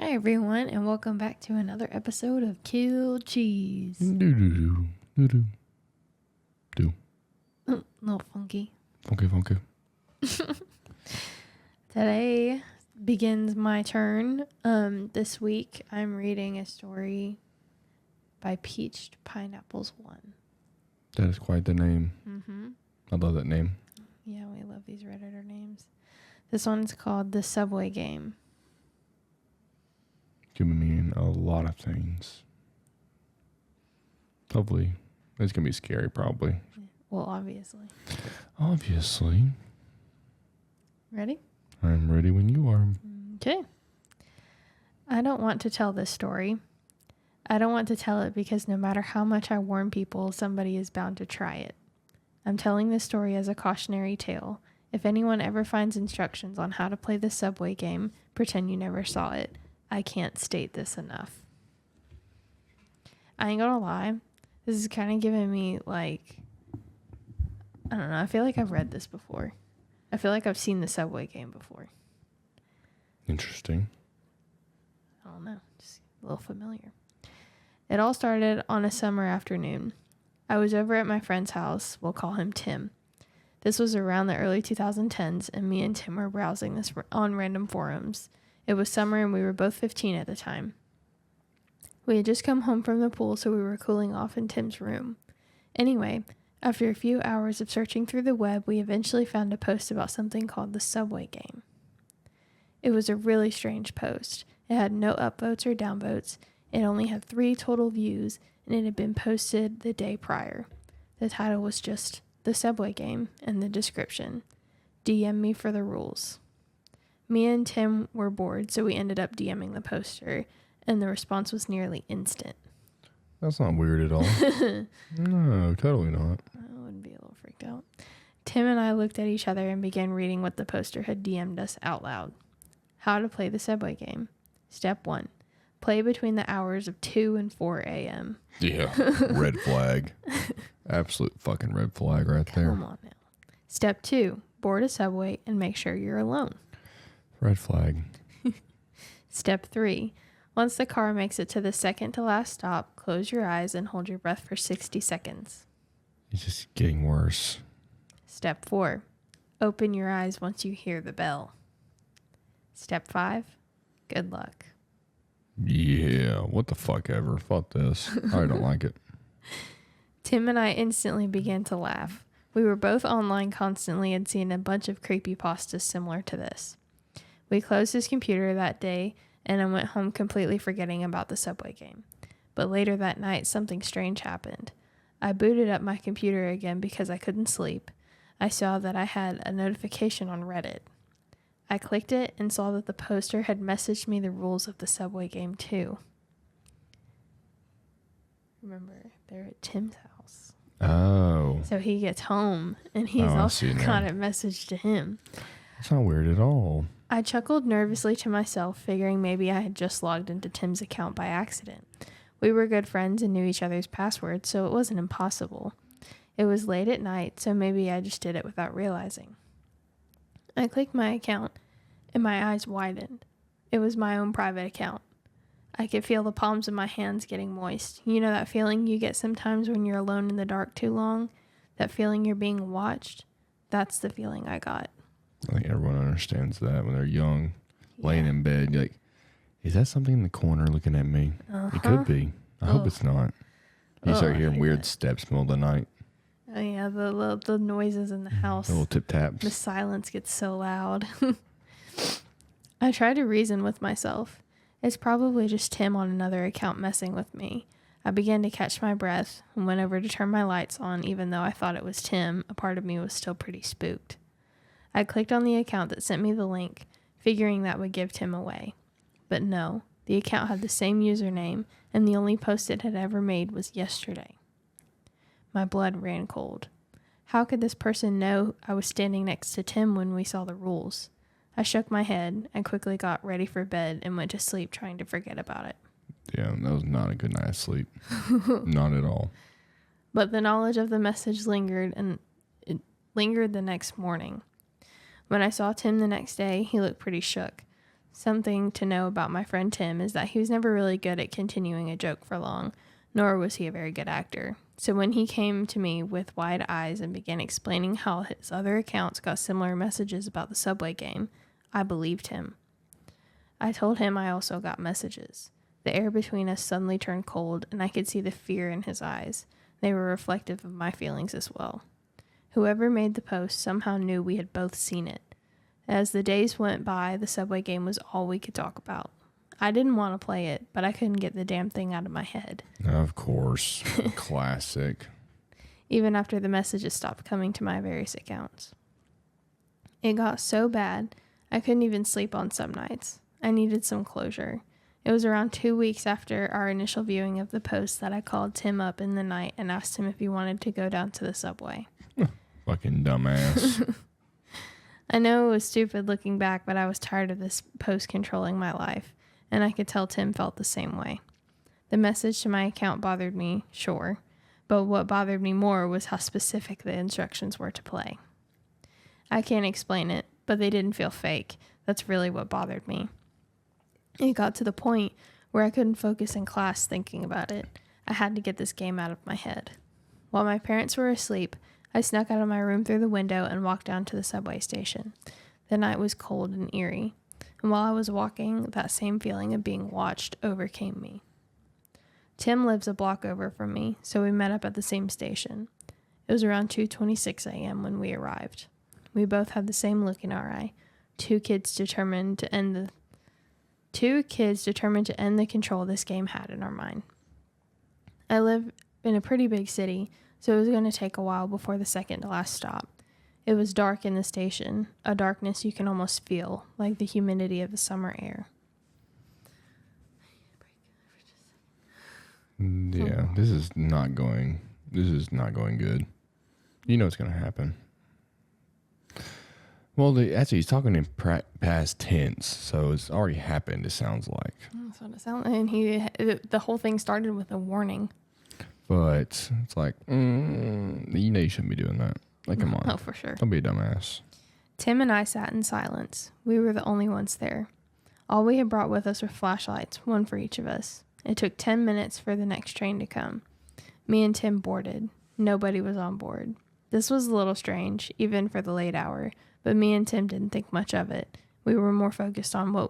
Hi, everyone, and welcome back to another episode of Kill Cheese. Do. A little funky. Funky. Today begins my turn. This week I'm reading a story by Peached Pineapples 1. That is quite the name. Mm-hmm. I love that name. Yeah, we love these Redditor names. This one's called The Subway Game. Could mean a lot of things. Hopefully. It's going to be scary, probably. Well, obviously. Obviously. Ready? I'm ready when you are. Okay. I don't want to tell this story. I don't want to tell it because no matter how much I warn people, somebody is bound to try it. I'm telling this story as a cautionary tale. If anyone ever finds instructions on how to play the Subway Game, pretend you never saw it. I can't state this enough. I ain't gonna lie. This is kind of giving me, I don't know. I feel like I've read this before. I feel like I've seen the Subway Game before. Interesting. I don't know. Just a little familiar. It all started on a summer afternoon. I was over at my friend's house. We'll call him Tim. This was around the early 2010s, and me and Tim were browsing this on random forums. It was summer, and we were both 15 at the time. We had just come home from the pool, so we were cooling off in Tim's room. Anyway, after a few hours of searching through the web, we eventually found a post about something called the Subway Game. It was a really strange post. It had no upvotes or downvotes. It only had 3 total views, and it had been posted the day prior. The title was just The Subway Game, and the description, DM me for the rules. Me and Tim were bored, so we ended up DMing the poster, and the response was nearly instant. That's not weird at all. No, totally not. I wouldn't be a little freaked out. Tim and I looked at each other and began reading what the poster had DM'd us out loud. How to play the Subway Game. Step 1. Play between the hours of 2 and 4 a.m. Yeah, red flag. Absolute fucking red flag right there. Come on now. Step 2. Board a Subway and make sure you're alone. Red flag. Step 3. Once the car makes it to the second to last stop, close your eyes and hold your breath for 60 seconds. It's just getting worse. Step 4. Open your eyes once you hear the bell. Step 5. Good luck. Yeah, what the fuck ever. Fuck this. I don't like it. Tim and I instantly began to laugh. We were both online constantly and seen a bunch of creepypastas similar to this. We closed his computer that day, and I went home completely forgetting about the Subway Game. But later that night, something strange happened. I booted up my computer again because I couldn't sleep. I saw that I had a notification on Reddit. I clicked it and saw that the poster had messaged me the rules of the Subway Game too. Remember, they're at Tim's house. Oh. So he gets home, and he's also got a message to him. It's not weird at all. I chuckled nervously to myself, figuring maybe I had just logged into Tim's account by accident. We were good friends and knew each other's passwords, so it wasn't impossible. It was late at night, so maybe I just did it without realizing. I clicked my account, and my eyes widened. It was my own private account. I could feel the palms of my hands getting moist. You know that feeling you get sometimes when you're alone in the dark too long? That feeling you're being watched? That's the feeling I got. I think everyone understands that when they're young, laying in bed. You're like, is that something in the corner looking at me? Uh-huh. It could be. I hope it's not. You start hearing weird steps middle of the night. Oh, yeah, the noises in the house. The little tip-taps. The silence gets so loud. I tried to reason with myself. It's probably just Tim on another account messing with me. I began to catch my breath and went over to turn my lights on. Even though I thought it was Tim, a part of me was still pretty spooked. I clicked on the account that sent me the link, figuring that would give Tim away. But no, the account had the same username, and the only post it had ever made was yesterday. My blood ran cold. How could this person know I was standing next to Tim when we saw the rules? I shook my head and quickly got ready for bed and went to sleep trying to forget about it. Yeah, that was not a good night's sleep. Not at all. But the knowledge of the message lingered, and it lingered the next morning. When I saw Tim the next day, he looked pretty shook. Something to know about my friend Tim is that he was never really good at continuing a joke for long, nor was he a very good actor. So when he came to me with wide eyes and began explaining how his other accounts got similar messages about the Subway game, I believed him. I told him I also got messages. The air between us suddenly turned cold, and I could see the fear in his eyes. They were reflective of my feelings as well. Whoever made the post somehow knew we had both seen it. As the days went by, the Subway game was all we could talk about. I didn't want to play it, but I couldn't get the damn thing out of my head. Of course. Classic. Even after the messages stopped coming to my various accounts. It got so bad, I couldn't even sleep on some nights. I needed some closure. It was around 2 weeks after our initial viewing of the post that I called Tim up in the night and asked him if he wanted to go down to the Subway. Fucking dumbass. I know it was stupid looking back, but I was tired of this post controlling my life, and I could tell Tim felt the same way. The message to my account bothered me, sure, but what bothered me more was how specific the instructions were to play. I can't explain it, but they didn't feel fake. That's really what bothered me. It got to the point where I couldn't focus in class thinking about it. I had to get this game out of my head. While my parents were asleep, I snuck out of my room through the window and walked down to the subway station. The night was cold and eerie, and while I was walking, that same feeling of being watched overcame me. Tim lives a block over from me, so we met up at the same station. It was around 2:26 a.m. when we arrived. We both had the same look in our eye, two kids determined to end the control this game had in our mind. I live in a pretty big city, so it was going to take a while before the second to last stop. It was dark in the station, a darkness you can almost feel, like the humidity of the summer air. Yeah, this is not going good. You know what's going to happen. Well, actually, he's talking in past tense, so it's already happened, it sounds like. That's what it sounds like. And the whole thing started with a warning. But it's like, you know you shouldn't be doing that. Like, come on. Oh, for sure. Don't be a dumbass. Tim and I sat in silence. We were the only ones there. All we had brought with us were flashlights, one for each of us. It took 10 minutes for the next train to come. Me and Tim boarded. Nobody was on board. This was a little strange, even for the late hour, but me and Tim didn't think much of it. We were more focused on when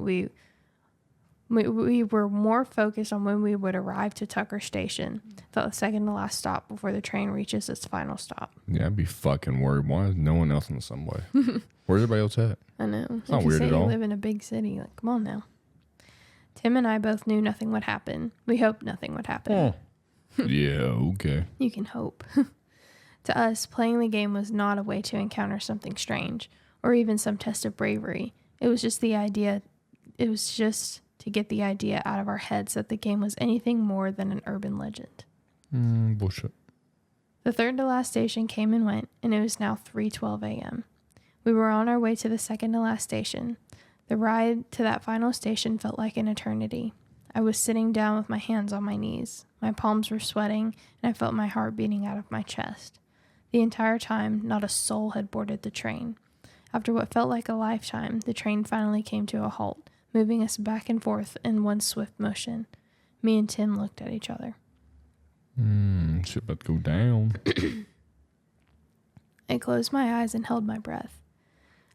we would arrive to Tucker Station, the second to last stop before the train reaches its final stop. Yeah, I'd be fucking worried. Why is no one else in the subway? Where's everybody else at? I know. It's not weird at all. You live in a big city. Like, come on now. Tim and I both knew nothing would happen. We hoped nothing would happen. Oh. Yeah, okay. You can hope. To us, playing the game was not a way to encounter something strange or even some test of bravery. It was just to get the idea out of our heads that the game was anything more than an urban legend. Bullshit. The third to last station came and went, and it was now 3:12 a.m. We were on our way to the second to last station. The ride to that final station felt like an eternity. I was sitting down with my hands on my knees. My palms were sweating, and I felt my heart beating out of my chest. The entire time, not a soul had boarded the train. After what felt like a lifetime, the train finally came to a halt, moving us back and forth in one swift motion. Me and Tim looked at each other. Shit about to go down. I closed my eyes and held my breath.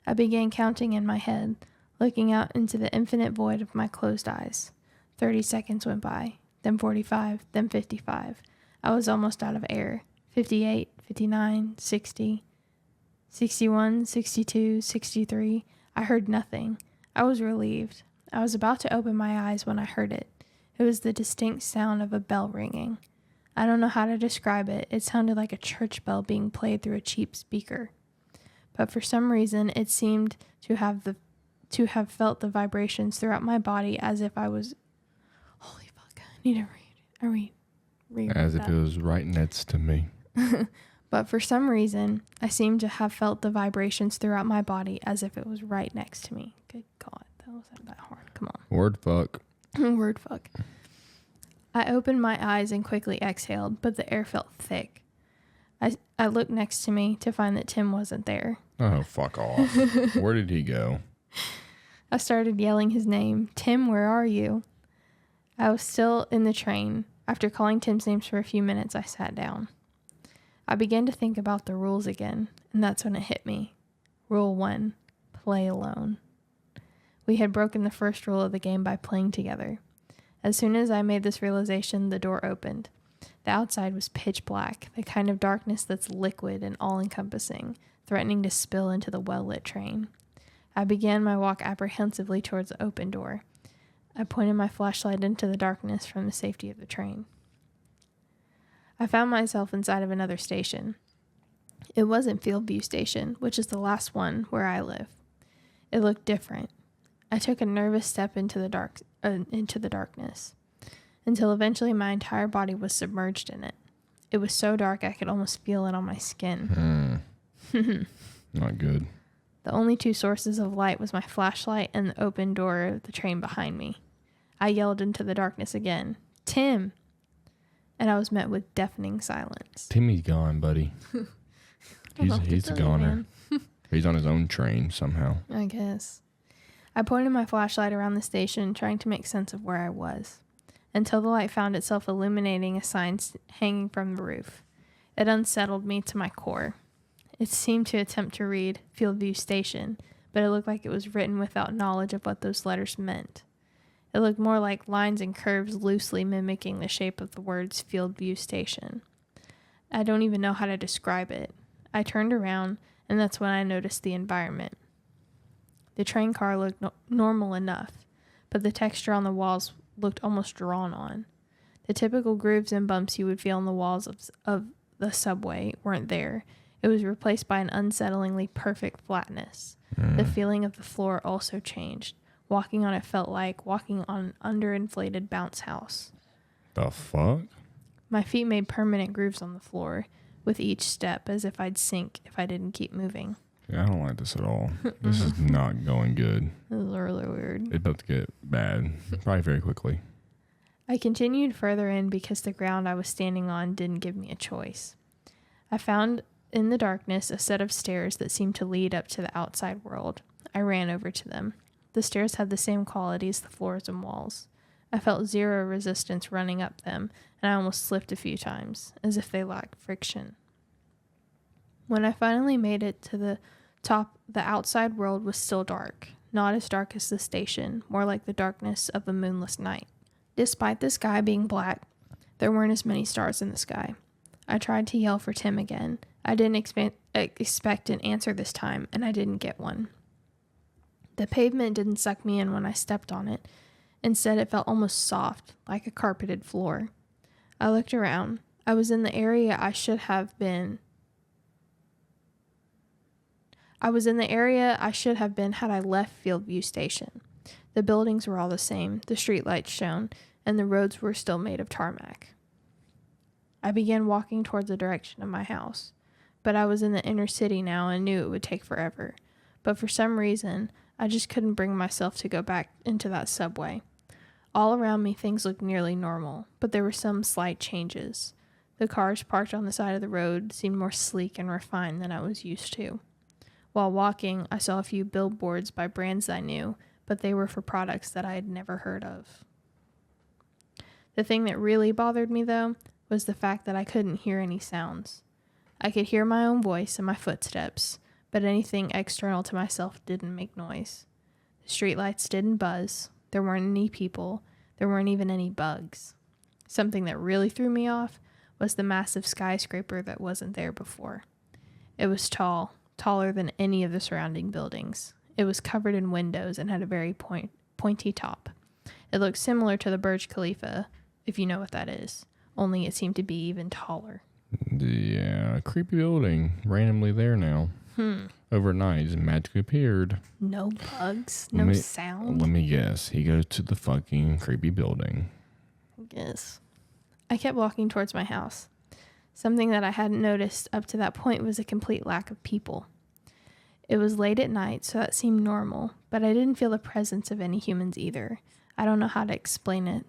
I began counting in my head, looking out into the infinite void of my closed eyes. 30 seconds went by, then 45, then 55. I was almost out of air. 58, 59, 60, 61, 62, 63. I heard nothing. I was relieved. I was about to open my eyes when I heard it. It was the distinct sound of a bell ringing. I don't know how to describe it. It sounded like a church bell being played through a cheap speaker. But for some reason, it seemed to have felt the vibrations throughout my body as if I was... Holy fuck, I need to read As if it was right next to me. But for some reason, I seemed to have felt the vibrations throughout my body as if it was right next to me. Good God, that wasn't that hard. Come on. Word fuck. Word fuck. I opened my eyes and quickly exhaled, but the air felt thick. I looked next to me to find that Tim wasn't there. Oh, fuck off. Where did he go? I started yelling his name. Tim, where are you? I was still in the train. After calling Tim's names for a few minutes, I sat down. I began to think about the rules again, and that's when it hit me. Rule 1, play alone. We had broken the first rule of the game by playing together. As soon as I made this realization, the door opened. The outside was pitch black, the kind of darkness that's liquid and all-encompassing, threatening to spill into the well-lit train. I began my walk apprehensively towards the open door. I pointed my flashlight into the darkness from the safety of the train. I found myself inside of another station. It wasn't Fieldview Station, which is the last one where I live. It looked different. I took a nervous step into the darkness, until eventually my entire body was submerged in it. It was so dark I could almost feel it on my skin. Not good. The only two sources of light was my flashlight and the open door of the train behind me. I yelled into the darkness again, Tim! And I was met with deafening silence. Timmy's gone, buddy. He's a goner. He's on his own train somehow. I guess. I pointed my flashlight around the station, trying to make sense of where I was, until the light found itself illuminating a sign hanging from the roof. It unsettled me to my core. It seemed to attempt to read Fieldview Station, but it looked like it was written without knowledge of what those letters meant. It looked more like lines and curves loosely mimicking the shape of the words Fieldview Station. I don't even know how to describe it. I turned around, and that's when I noticed the environment. The train car looked normal enough, but the texture on the walls looked almost drawn on. The typical grooves and bumps you would feel on the walls of the subway weren't there. It was replaced by an unsettlingly perfect flatness. The feeling of the floor also changed. Walking on it felt like walking on an underinflated bounce house. The fuck? My feet made permanent grooves on the floor with each step, as if I'd sink if I didn't keep moving. Yeah, I don't like this at all. This is not going good. This is really weird. It's about to get bad, probably very quickly. I continued further in because the ground I was standing on didn't give me a choice. I found in the darkness a set of stairs that seemed to lead up to the outside world. I ran over to them. The stairs had the same quality as the floors and walls. I felt zero resistance running up them, and I almost slipped a few times, as if they lacked friction. When I finally made it to the top, the outside world was still dark. Not as dark as the station, more like the darkness of a moonless night. Despite the sky being black, there weren't as many stars in the sky. I tried to yell for Tim again. I didn't expect an answer this time, and I didn't get one. The pavement didn't suck me in when I stepped on it. Instead, it felt almost soft, like a carpeted floor. I looked around. I was in the area I should have been had I left Fieldview Station. The buildings were all the same, the streetlights shone, and the roads were still made of tarmac. I began walking towards the direction of my house, but I was in the inner city now and knew it would take forever. But for some reason, I just couldn't bring myself to go back into that subway. All around me, things looked nearly normal, but there were some slight changes. The cars parked on the side of the road seemed more sleek and refined than I was used to. While walking, I saw a few billboards by brands I knew, but they were for products that I had never heard of. The thing that really bothered me, though, was the fact that I couldn't hear any sounds. I could hear my own voice and my footsteps, but anything external to myself didn't make noise. The streetlights didn't buzz. There weren't any people. There weren't even any bugs. Something that really threw me off was the massive skyscraper that wasn't there before. It was tall, taller than any of the surrounding buildings. It was covered in windows and had a very pointy top. It looked similar to the Burj Khalifa, if you know what that is, only it seemed to be even taller. Yeah, creepy building. Randomly there now. Overnight, it magically appeared. No bugs, no sound. Let me guess. He goes to the fucking creepy building. I guess. I kept walking towards my house. Something that I hadn't noticed up to that point was a complete lack of people. It was late at night, so that seemed normal, but I didn't feel the presence of any humans either. I don't know how to explain it.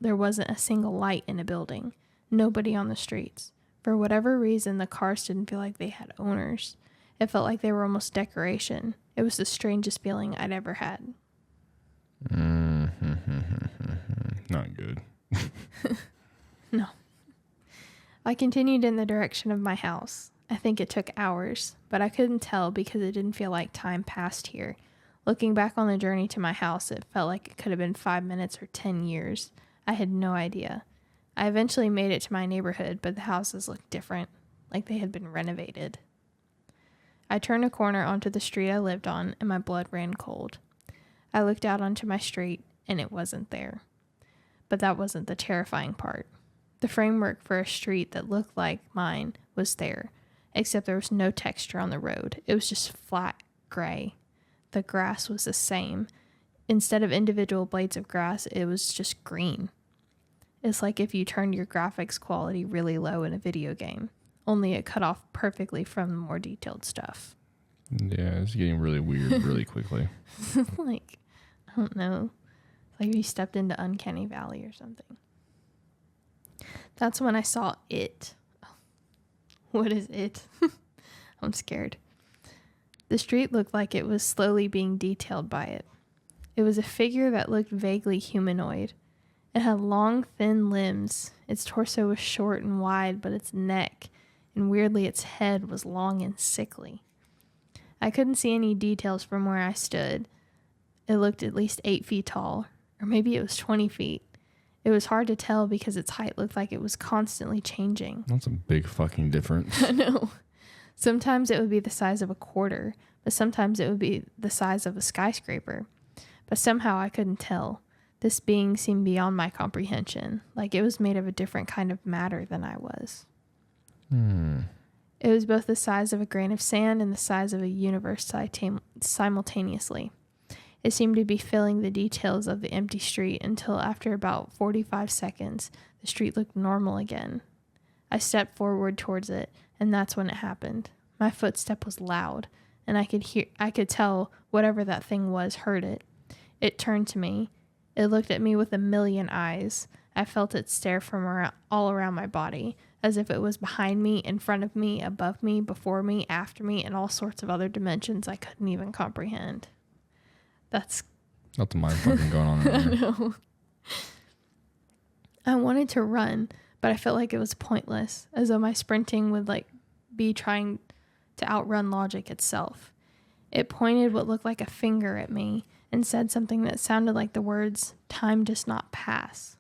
There wasn't a single light in a building. Nobody on the streets. For whatever reason, the cars didn't feel like they had owners. It felt like they were almost decoration. It was the strangest feeling I'd ever had. Not good. No. I continued in the direction of my house. I think it took hours, but I couldn't tell because it didn't feel like time passed here. Looking back on the journey to my house, it felt like it could have been 5 minutes or 10 years. I had no idea. I eventually made it to my neighborhood, but the houses looked different, like they had been renovated. I turned a corner onto the street I lived on, and my blood ran cold. I looked out onto my street, and it wasn't there. But that wasn't the terrifying part. The framework for a street that looked like mine was there, except there was no texture on the road. It was just flat gray. The grass was the same. Instead of individual blades of grass, it was just green. It's like if you turned your graphics quality really low in a video game, only it cut off perfectly from the more detailed stuff. Yeah, it's getting really weird really quickly. Like, I don't know. Like you stepped into Uncanny Valley or something. That's when I saw it. What is it? I'm scared. The street looked like it was slowly being detailed by it. It was a figure that looked vaguely humanoid. It had long, thin limbs. Its torso was short and wide, but its neck, and weirdly its head, was long and sickly. I couldn't see any details from where I stood. It looked at least 8 feet tall, or maybe it was 20 feet. It was hard to tell because its height looked like it was constantly changing. That's a big fucking difference. I know. Sometimes it would be the size of a quarter, but sometimes it would be the size of a skyscraper. But somehow I couldn't tell. This being seemed beyond my comprehension, like it was made of a different kind of matter than I was. It was both the size of a grain of sand and the size of a universe simultaneously. It seemed to be filling the details of the empty street until after about 45 seconds, the street looked normal again. I stepped forward towards it, and that's when it happened. My footstep was loud, and I could tell whatever that thing was heard it. It turned to me. It looked at me with a million eyes. I felt it stare from all around my body, as if it was behind me, in front of me, above me, before me, after me, and all sorts of other dimensions I couldn't even comprehend. That's a mind fucking going on. I know. I wanted to run, but I felt like it was pointless, as though my sprinting would be trying to outrun logic itself. It pointed what looked like a finger at me and said something that sounded like the words, "Time does not pass."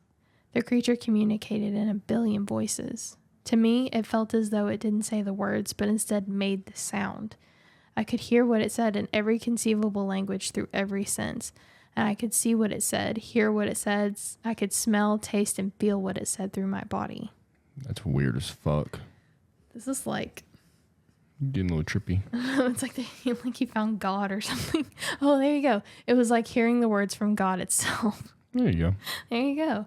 The creature communicated in a billion voices. To me, it felt as though it didn't say the words, but instead made the sound. I could hear what it said in every conceivable language through every sense, and I could see what it said, hear what it said. I could smell, taste, and feel what it said through my body. That's weird as fuck. This is like... Getting a little trippy. It's like he found God or something. Oh, there you go. It was like hearing the words from God itself. There you go. There you go.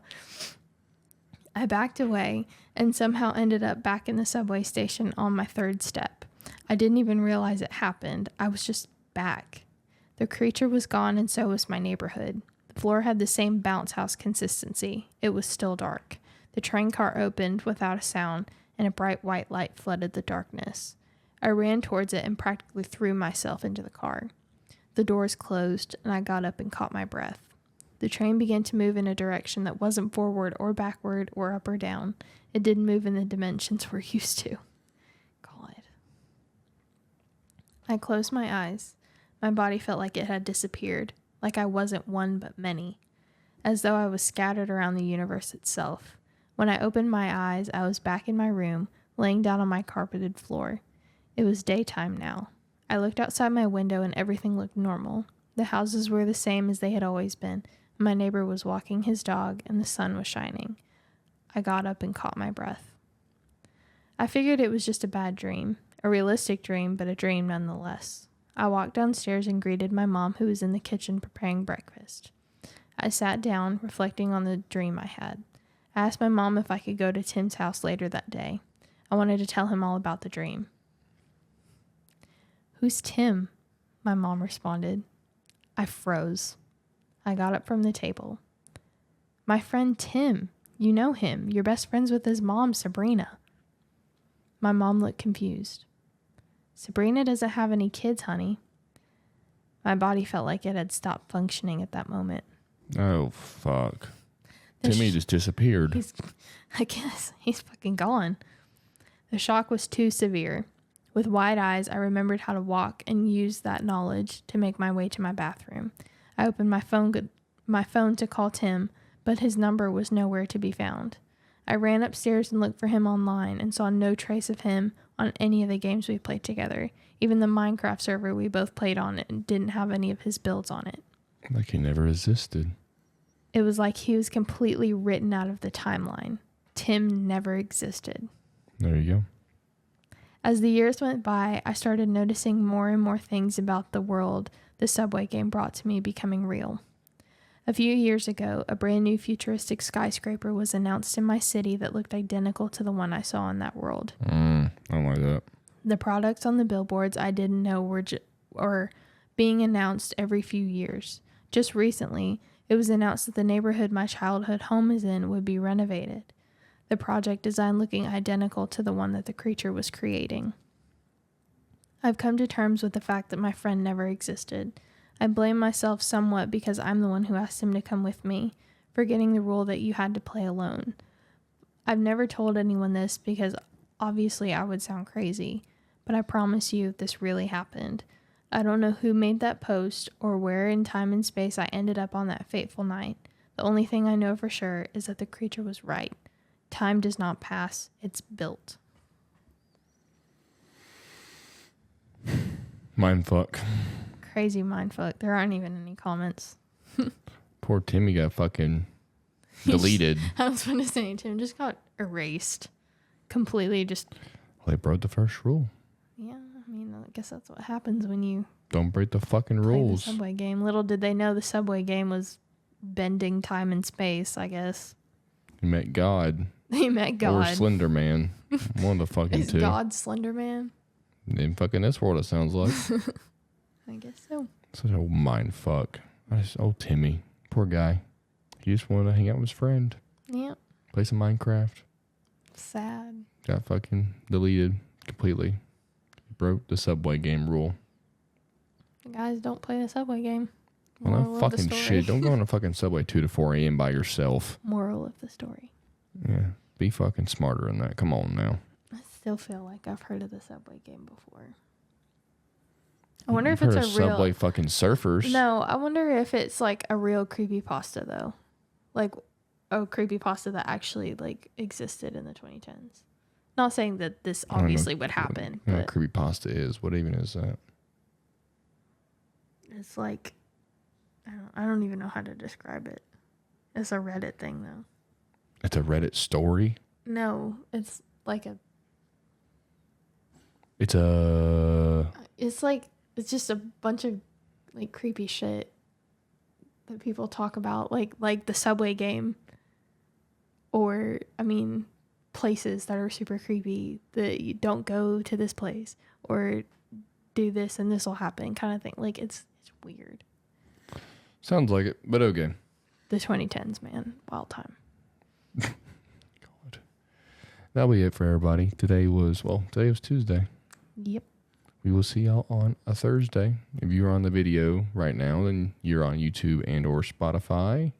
I backed away and somehow ended up back in the subway station on my third step. I didn't even realize it happened. I was just back. The creature was gone, and so was my neighborhood. The floor had the same bounce house consistency. It was still dark. The train car opened without a sound, and a bright white light flooded the darkness. I ran towards it and practically threw myself into the car. The doors closed, and I got up and caught my breath. The train began to move in a direction that wasn't forward or backward or up or down. It didn't move in the dimensions we're used to. God. I closed my eyes. My body felt like it had disappeared, like I wasn't one but many, as though I was scattered around the universe itself. When I opened my eyes, I was back in my room, laying down on my carpeted floor. It was daytime now. I looked outside my window and everything looked normal. The houses were the same as they had always been. My neighbor was walking his dog and the sun was shining. I got up and caught my breath. I figured it was just a bad dream, a realistic dream, but a dream nonetheless. I walked downstairs and greeted my mom, who was in the kitchen preparing breakfast. I sat down, reflecting on the dream I had. I asked my mom if I could go to Tim's house later that day. I wanted to tell him all about the dream. "Who's Tim?" my mom responded. I froze. I got up from the table. "My friend Tim. You know him. You're best friends with his mom, Sabrina." My mom looked confused. "Sabrina doesn't have any kids, honey." My body felt like it had stopped functioning at that moment. Oh, fuck. The Timmy just disappeared. I guess he's fucking gone. The shock was too severe. With wide eyes, I remembered how to walk and used that knowledge to make my way to my bathroom. I opened my phone to call Tim, but his number was nowhere to be found. I ran upstairs and looked for him online and saw no trace of him on any of the games we played together. Even the Minecraft server we both played on didn't have any of his builds on it. Like he never existed. It was like he was completely written out of the timeline. Tim never existed. There you go. As the years went by, I started noticing more and more things about the world the Subway game brought to me becoming real. A few years ago, a brand new futuristic skyscraper was announced in my city that looked identical to the one I saw in that world. I don't like that. The products on the billboards I didn't know were being announced every few years. Just recently, it was announced that the neighborhood my childhood home is in would be renovated. The project design looking identical to the one that the creature was creating. I've come to terms with the fact that my friend never existed. I blame myself somewhat because I'm the one who asked him to come with me, forgetting the rule that you had to play alone. I've never told anyone this because obviously I would sound crazy, but I promise you this really happened. I don't know who made that post or where in time and space I ended up on that fateful night. The only thing I know for sure is that the creature was right. Time does not pass, it's built. Mindfuck. Crazy mindfuck. There aren't even any comments. Poor Timmy got fucking deleted. I was going to say, Tim just got erased. Completely just... Well, they broke the first rule. Yeah, I mean, I guess that's what happens when you Don't break the fucking play rules. the Subway game. Little did they know the Subway game was bending time and space, I guess. You met God. They met God. Or Slender Man. One of the fucking Is two. God Slender Man? In fucking this world, it sounds like. I guess so. Such a mind fuck. Oh, Timmy. Poor guy. He just wanted to hang out with his friend. Yep. Play some Minecraft. Sad. Got fucking deleted completely. Broke the Subway game rule. Guys, don't play the Subway game. Well, Moral no of the fucking story. shit. Don't go on a fucking Subway 2 to 4 a.m. by yourself. Moral of the story. Yeah. Be fucking smarter than that. Come on now. I still feel like I've heard of the Subway game before. I wonder if You've it's heard a of real... Subway fucking surfers. No, I wonder if it's like a real creepypasta though. Like a creepypasta that actually like existed in the 2010s. Not saying that this obviously would happen, You know but what creepypasta is? What even is that? it's like I don't even know how to describe it. It's a Reddit thing though. It's a Reddit story? No, it's like It's a... it's just a bunch of like creepy shit that people talk about, like the Subway game, or I mean places that are super creepy that you don't go to this place or do this and this will happen kind of thing. Like it's weird. Sounds like it, but okay. The 2010s, man, wild time. God. That'll be it for everybody. Today was Tuesday. Yep. We will see y'all on a Thursday. If you're on the video right now, then you're on YouTube and or Spotify,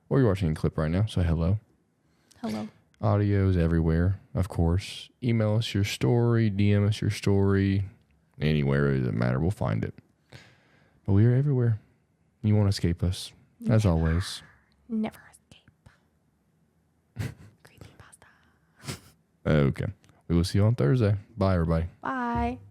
or you're watching a clip right now, so hello. Hello. Audio's everywhere, of course. Email us your story, DM us your story. Anywhere, it doesn't matter. We'll find it. But we are everywhere. You won't escape us, as always. Never escape. Creepypasta. Okay. We will see you on Thursday. Bye, everybody. Bye.